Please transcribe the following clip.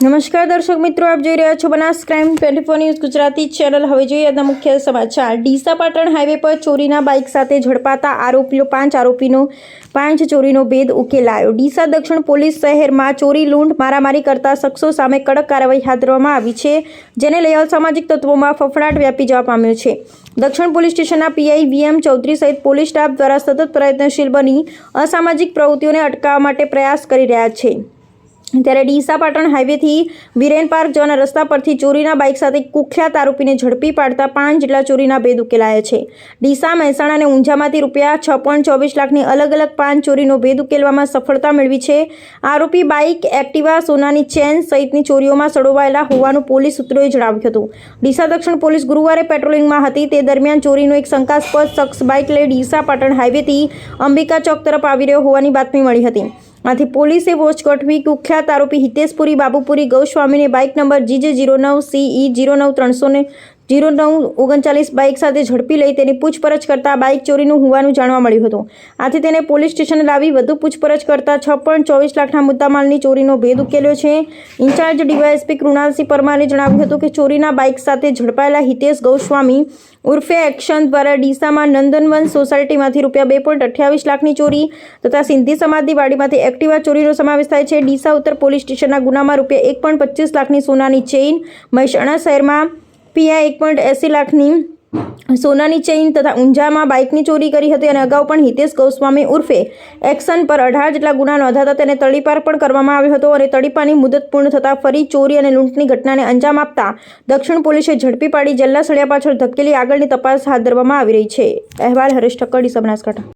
નમસ્કાર દર્શક મિત્રો, આપ જોઈ રહ્યા છો Banas crime 24 news Gujarati channel. હવે જોઈએ આજના મુખ્ય સમાચાર। ડીસા પાટણ હાઈવે પર ચોરીના બાઇક સાથે ઝડપાતા આરોપીઓ 5 ચોરીનો ભેદ ઉકેલાયો। ડીસા દક્ષિણ પોલીસ શહેરમાં ચોરી, લૂંટ, મારામારી કરતા શખ્સો સામે કડક કાર્યવાહી હાથ ધરવામાં આવી છે, જેને લઈ અસામાજિક તત્વોમાં ફફડાટ વ્યાપી જવા પામ્યો છે। દક્ષિણ પોલીસ સ્ટેશનના પીઆઈ VM ચૌધરી સહિત પોલીસ સ્ટાફ દ્વારા સતત પ્રયત્નશીલ બની અસામાજિક પ્રવૃત્તિઓને અટકાવવા માટે પ્રયાસ કરી રહ્યા છે। ત્યારે ડીસા પાટણ હાઈવેથી વિરેન પાર્ક જવાના રસ્તા પરથી ચોરીના બાઇક સાથે કુખ્યાત આરોપીને ઝડપી પાડતા 5 જેટલા ચોરીના ભેદ ઉકેલાયા છે। ડીસા, મહેસાણા અને ઊંઝામાંથી રૂપિયા 6.24 લાખની અલગ અલગ 5 ચોરીનો ભેદ ઉકેલવામાં સફળતા મેળવી છે। આરોપી બાઇક, એક્ટિવા, સોનાની ચેન સહિતની ચોરીઓમાં સડોવાયેલા હોવાનું પોલીસ સૂત્રોએ જણાવ્યું હતું। ડીસા દક્ષિણ પોલીસ ગુરુવારે પેટ્રોલિંગમાં હતી તે દરમિયાન ચોરીનો એક શંકાસ્પદ શખ્સ બાઇક લઈ ડીસા પાટણ હાઈવેથી અંબિકા ચોક તરફ આવી રહ્યો હોવાની બાતમી મળી હતી। આથી પોલીસે વોચ ગોઠવી કુખ્યાત આરોપી Hiteshpuri બાબુપુરી ગૌસ્વામીને bike number GJ09CE09339 bike સાથે ઝડપી લઈ તેની પૂછપરછ કરતા બાઇક ચોરીનું હોવાનું જાણવા મળ્યું હતું। આથી તેને પોલીસ સ્ટેશને લાવી વધુ પૂછપરછ કરતા 6.24 લાખના મુદ્દામાલની ચોરીનો ભેદ ઉકેલ્યો છે। ઇન્ચાર્જ ડીવાયએસપી કૃણાલસિંહ પરમારે જણાવ્યું હતું કે ચોરીના બાઇક સાથે ઝડપાયેલા હિતેશ ગૌસ્વામી ઉર્ફે એક્શન દ્વારા ડીસામાં નંદનવન સોસાયટીમાંથી રૂપિયા 2.28 લાખની ચોરી તથા સિંધી સમાજની વાડીમાંથી એક્ટિવા ચોરીનો સમાવેશ થાય છે। ડીસા ઉત્તર પોલીસ સ્ટેશનના ગુનામાં રૂપિયા 1.25 લાખની સોનાની ચેઇન, મહેસાણા શહેરમાં પીઆઈ 1.80 લાખની સોનાની ચેઇન તથા ઊંઝામાં બાઇકની ચોરી કરી હતી અને અગાઉ પણ હિતેશ ગૌસ્વામી ઉર્ફે એક્શન પર 18 જેટલા ગુના નોંધાતા તેને તડીપાર પણ કરવામાં આવ્યો હતો અને તડીપારની મુદત પૂર્ણ થતાં ફરી ચોરી અને લૂંટની ઘટનાને અંજામ આપતા દક્ષિણ પોલીસે ઝડપી પાડી જેલના સળિયા પાછળ ધકેલી આગળની તપાસ હાથ ધરવામાં આવી રહી છે। અહેવાલ હરેશ ઠક્કર, ડીસા, બનાસકાંઠા।